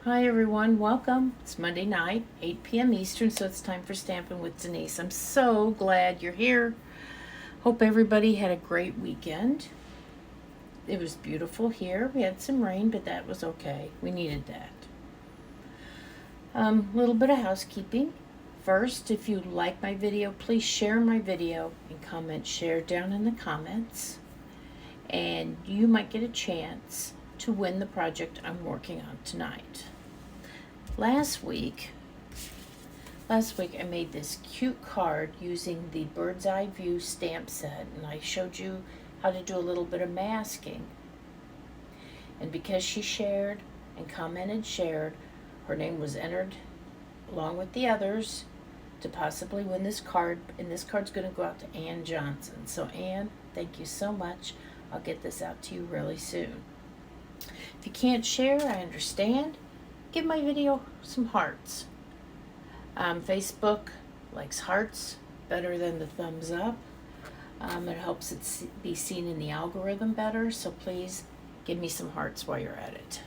Hi everyone, welcome. It's Monday night, 8 p.m. Eastern, so it's time for Stampin' with Denise. I'm so glad you're here. Hope everybody had a great weekend. It was beautiful here. We had some rain, but that was okay. We needed that. Little bit of housekeeping. First, if you like my video, please share my video and comment share down in the comments. And you might get a chance to win the project I'm working on tonight. Last week I made this cute card using the Bird's Eye View stamp set, and I showed you how to do a little bit of masking. And because she shared and commented shared, her name was entered along with the others to possibly win this card, and this card's going to go out to Ann Johnson. So Ann, thank you so much. I'll get this out to you really soon. If you can't share, I understand. Give my video some hearts. Facebook likes hearts better than the thumbs up. It helps it be seen in the algorithm better, so please give me some hearts while you're at it.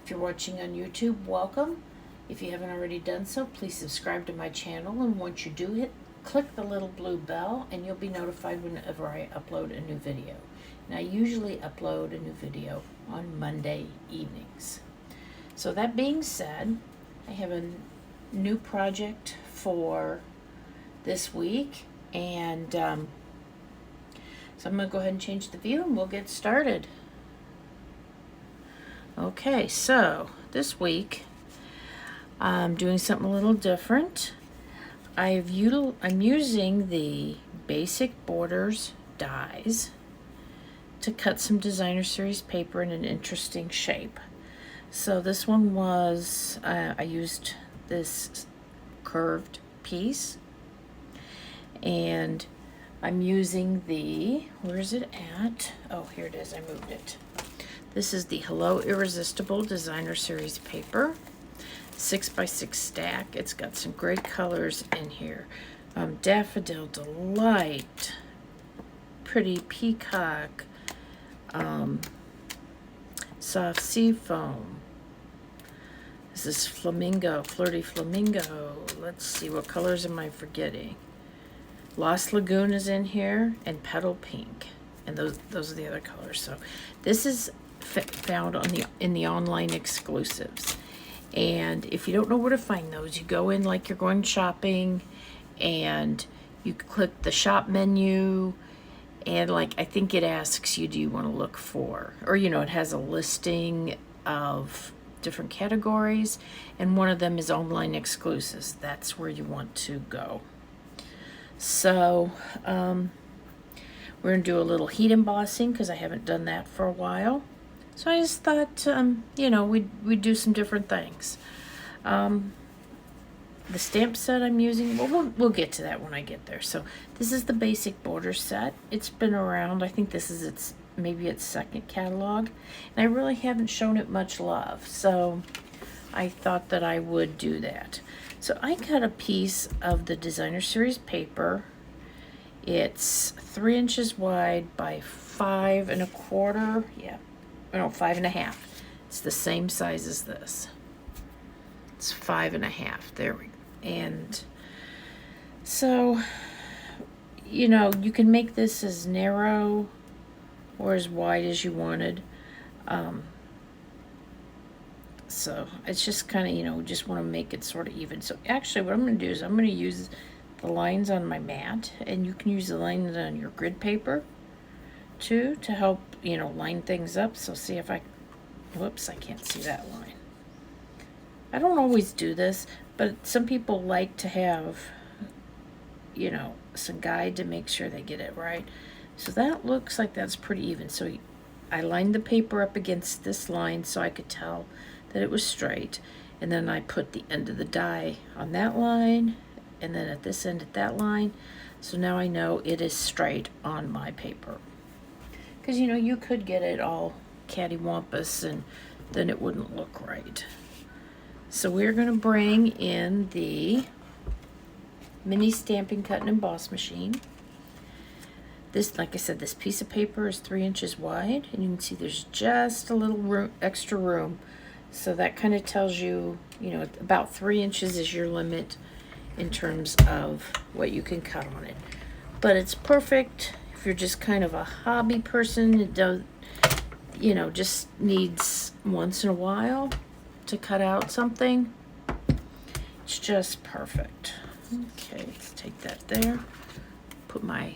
If you're watching on YouTube, welcome. If you haven't already done so, please subscribe to my channel, and once you do, click the little blue bell and you'll be notified whenever I upload a new video. And I usually upload a new video on Monday evenings. So that being said, I have a new project for this week, and so I'm going to go ahead and change the view and we'll get started. Okay, so this week I'm doing something a little different. I'm using the Basic Borders dies to cut some designer series paper in an interesting shape. So this one was, I used this curved piece, and I'm using the, where's it at? Oh, here it is, I moved it. This is the Hello Irresistible designer series paper, 6x6 stack. It's got some great colors in here. Daffodil Delight, Pretty Peacock, Soft Sea Foam. This is Flamingo, Flirty Flamingo. Let's see, what colors am I forgetting? Lost Lagoon is in here, and Petal Pink. And those are the other colors. So this is found on in the online exclusives. And if you don't know where to find those, you go in like you're going shopping, and you click the shop menu, and like I think it asks you, do you want to look for, or you know, it has a listing of different categories, and one of them is online exclusives. That's where you want to go. So we're gonna do a little heat embossing because I haven't done that for a while. So I just thought, you know, we'd do some different things. The stamp set I'm using, well, we'll get to that when I get there. So this is the Basic Border set. It's been around, I think this is maybe its second catalog, and I really haven't shown it much love, so I thought that I would do that. So I cut a piece of the designer series paper. It's 3 inches wide by 5 1/4. Yeah, no, 5 1/2. It's the same size as this. It's 5 1/2. There we go. And so, you know, you can make this as narrow or as wide as you wanted. So it's just kind of, you know, just want to make it sort of even. So actually what I'm going to do is I'm going to use the lines on my mat, and you can use the lines on your grid paper too to help, you know, line things up. So see if I, whoops, I can't see that line. I don't always do this, but some people like to have, you know, some guide to make sure they get it right. So that looks like that's pretty even. So I lined the paper up against this line so I could tell that it was straight. And then I put the end of the die on that line, and then at this end at that line. So now I know it is straight on my paper. Because, you know, you could get it all cattywampus and then it wouldn't look right. So we're going to bring in the mini stamping cut and emboss machine. This, like I said, this piece of paper is 3 inches wide, and you can see there's just a little room, extra room So that kind of tells you, you know, about 3 inches is your limit in terms of what you can cut on it. But it's perfect if you're just kind of a hobby person. It does, you know, just needs once in a while to cut out something. It's just perfect. Okay, let's take that there. Put my,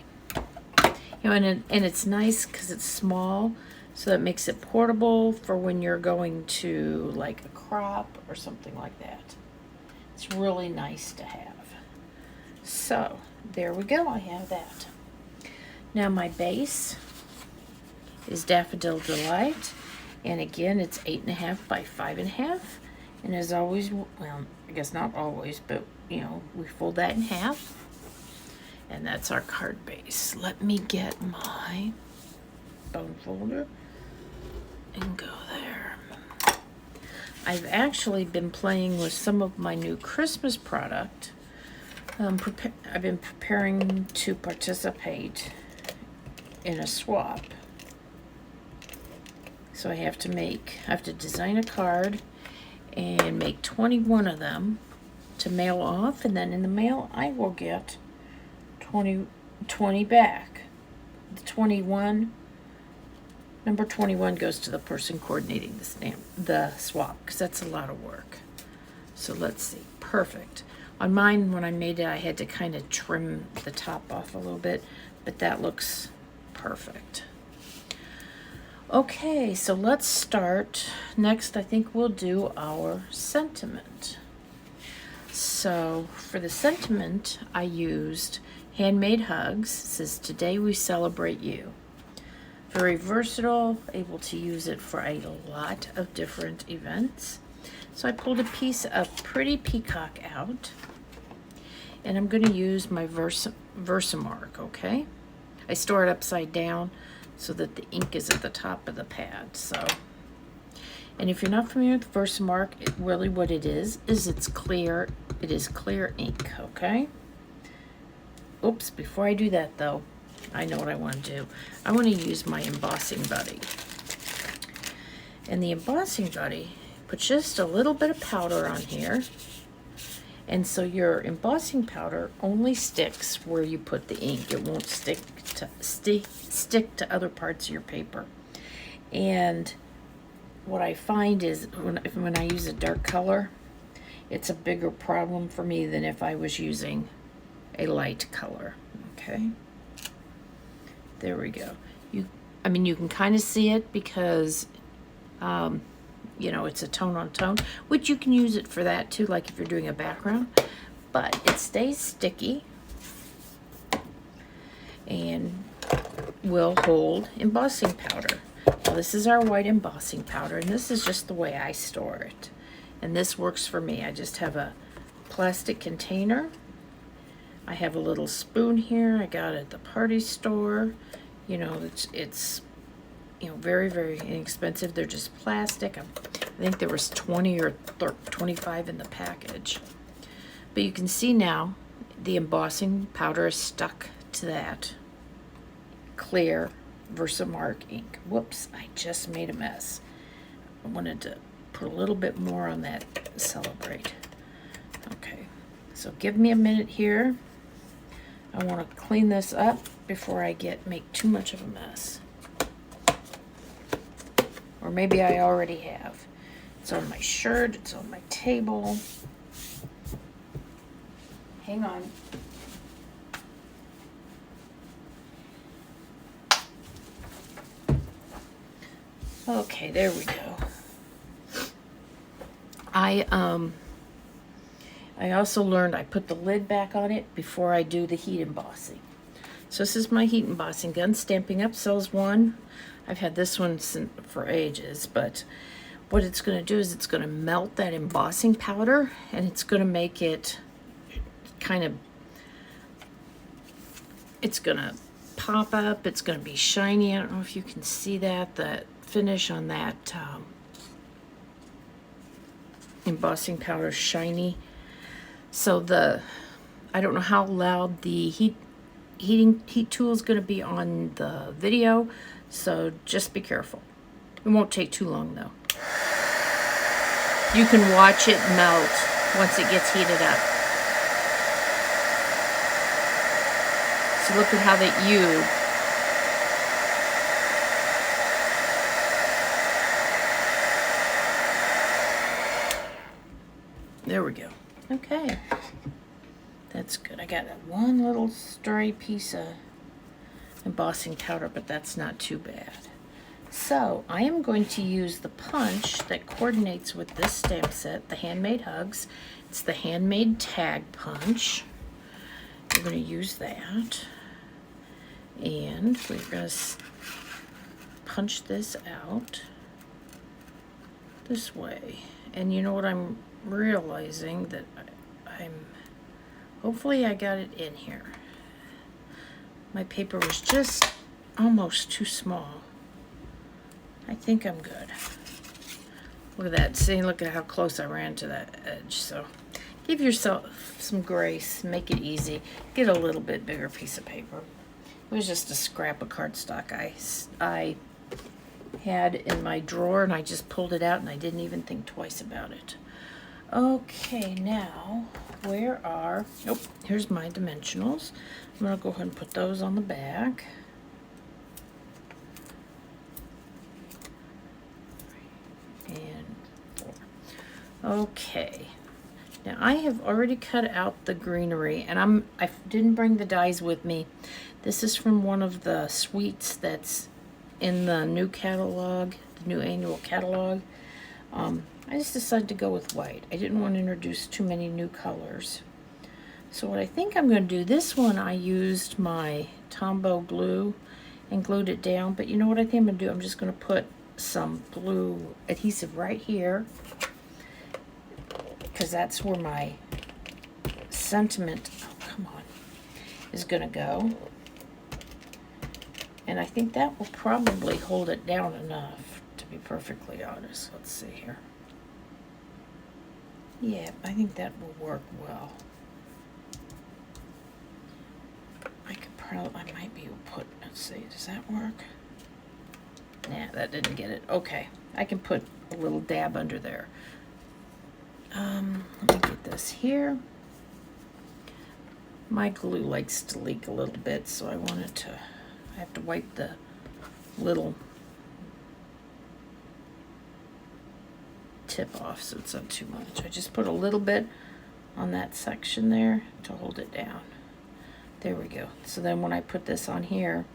you know, and it's nice because it's small, so that makes it portable for when you're going to like a crop or something like that. It's really nice to have. So there we go, I have that. Now my base is Daffodil Delight, and again it's 8.5 by 5.5, and as always, well, I guess not always, but you know, we fold that in half, and that's our card base. Let me get my bone folder and go there. I've actually been playing with some of my new Christmas product. I've been preparing to participate in a swap. So I have to design a card and make 21 of them to mail off, and then in the mail I will get 20 back. The 21, number 21 goes to the person coordinating the swap, because that's a lot of work. So let's see, perfect. On mine, when I made it, I had to kind of trim the top off a little bit, but that looks perfect. Okay, so let's start. Next, I think we'll do our sentiment. So for the sentiment, I used Handmade Hugs. It says, "Today we celebrate you." Very versatile, able to use it for a lot of different events. So I pulled a piece of Pretty Peacock out, and I'm going to use my Versamark, okay? I store it upside down so that the ink is at the top of the pad. So, and if you're not familiar with Versamark, really what it is it's clear. It is clear ink, okay? Oops, before I do that though, I know what I want to do. I want to use my Embossing Buddy. And the Embossing Buddy, put just a little bit of powder on here. And so your embossing powder only sticks where you put the ink. It won't stick to other parts of your paper. And what I find is when I use a dark color, it's a bigger problem for me than if I was using a light color. Okay, there we go. I mean, you can kind of see it because you know, it's a tone on tone, which you can use it for that too, like if you're doing a background, but it stays sticky and will hold embossing powder. Now this is our white embossing powder, and this is just the way I store it, and this works for me. I just have a plastic container. I have a little spoon here I got at the party store. You know, it's you know, very, very inexpensive. They're just plastic. I think there was 20 or 25 in the package. But you can see now the embossing powder is stuck to that clear Versamark ink. Whoops, I just made a mess. I wanted to put a little bit more on that Celebrate. Okay, so give me a minute here. I want to clean this up before I make too much of a mess. Or maybe I already have. It's on my shirt, it's on my table. Hang on. Okay, there we go. I also learned I put the lid back on it before I do the heat embossing. So this is my heat embossing gun, Stampin' Up! Sells one. I've had this one for ages, but what it's going to do is it's going to melt that embossing powder, and it's going to make it kind of, it's going to pop up, it's going to be shiny. I don't know if you can see that, the finish on that embossing powder is shiny. So I don't know how loud the heat tool is going to be on the video, so just be careful. It won't take too long though. You can watch it melt once it gets heated up. So look at how there we go. Okay. That's good. I got one little stray piece of embossing powder, but that's not too bad. So I am going to use the punch that coordinates with this stamp set, the Handmade Hugs. It's the Handmade Tag punch. We're going to use that. And we're going to punch this out this way. And you know what I'm realizing that hopefully I got it in here. My paper was just almost too small. I think I'm good. Look at that. See, look at how close I ran to that edge. So give yourself some grace. Make it easy. Get a little bit bigger piece of paper. It was just a scrap of cardstock I had in my drawer, and I just pulled it out, and I didn't even think twice about it. Okay, now here's my dimensionals. I'm going to go ahead and put those on the back. Okay, now I have already cut out the greenery, and I didn't bring the dies with me. This is from one of the suites that's in the new catalog, the new annual catalog. I just decided to go with white. I didn't want to introduce too many new colors. So what I think I'm going to do, this one I used my Tombow glue and glued it down, but you know what I think I'm going to do? I'm just going to put some blue adhesive right here, because that's where my sentiment, is going to go. And I think that will probably hold it down enough, to be perfectly honest. Let's see here. Yeah, I think that will work well. I might be able to put, let's see, does that work? Nah, that didn't get it. Okay, I can put a little dab under there. Let me get this here. My glue likes to leak a little bit, so I have to wipe the little tip off so it's not too much. I just put a little bit on that section there to hold it down. There we go. So then when I put this on here,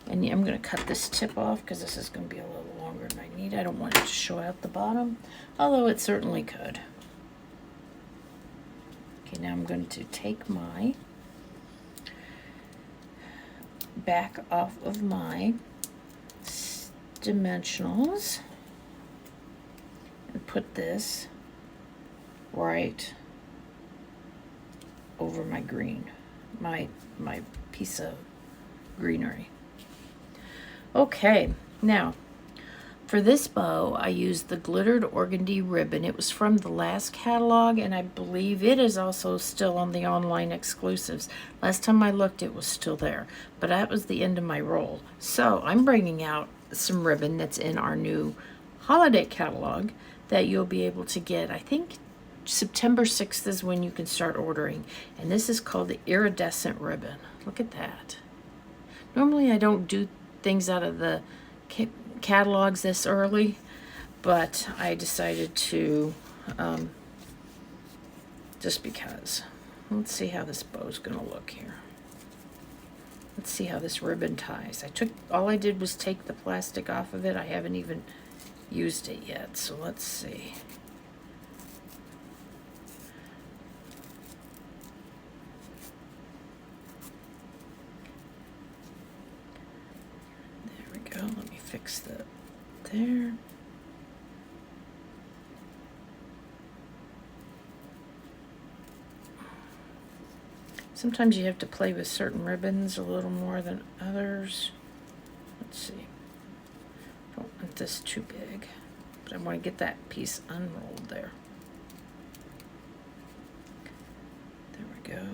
and I'm going to cut this tip off because this is going to be a little longer than I need. I don't want it to show out the bottom, although it certainly could. Okay, now I'm going to take my back off of my dimensionals and put this right over my green, my piece of greenery. Okay, now for this bow I used the glittered organdy ribbon. It was from the last catalog, and I believe it is also still on the online exclusives. Last time I looked, it was still there, but that was the end of my roll. So I'm bringing out some ribbon that's in our new holiday catalog that you'll be able to get. I think September 6th is when you can start ordering, and this is called the Iridescent ribbon. Look at that. Normally I don't do things out of the catalogs this early, but I decided to just because. Let's see how this bow's gonna look here. Let's see how this ribbon ties. All I did was take the plastic off of it. I haven't even used it yet, so let's see. There we go. Let me fix that there. Sometimes you have to play with certain ribbons a little more than others. Let's see. Don't want this too big, but I want to get that piece unrolled there. There we go.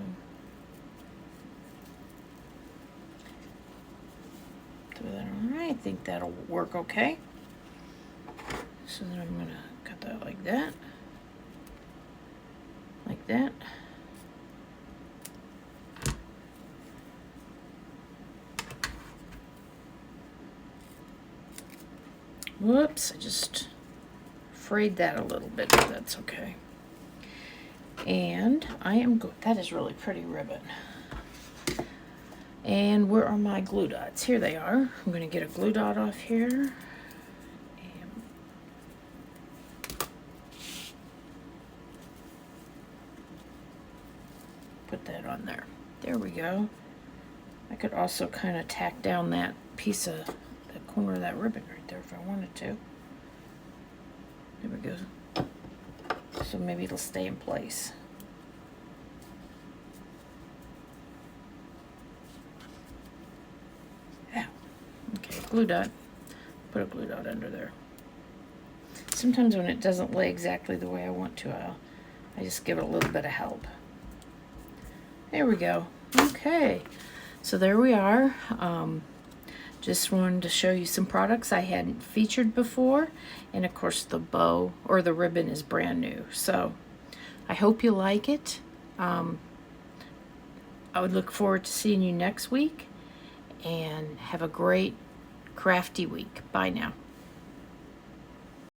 Do that. All right, I think that'll work okay. So then I'm gonna cut that like that. Like that. Whoops, I just frayed that a little bit, but that's okay. And I am good. That is really pretty ribbon. And where are my glue dots? Here they are. I'm going to get a glue dot off here. And put that on there. There we go. I could also kind of tack down that piece of the corner of that ribbon right there if I wanted to. There we go. So maybe it'll stay in place. Yeah. Okay, glue dot. Put a glue dot under there. Sometimes when it doesn't lay exactly the way I want to, I just give it a little bit of help. There we go. Okay. So there we are. Just wanted to show you some products I hadn't featured before, and of course the bow or the ribbon is brand new. So I hope you like it. I would look forward to seeing you next week, and have a great crafty week. Bye now.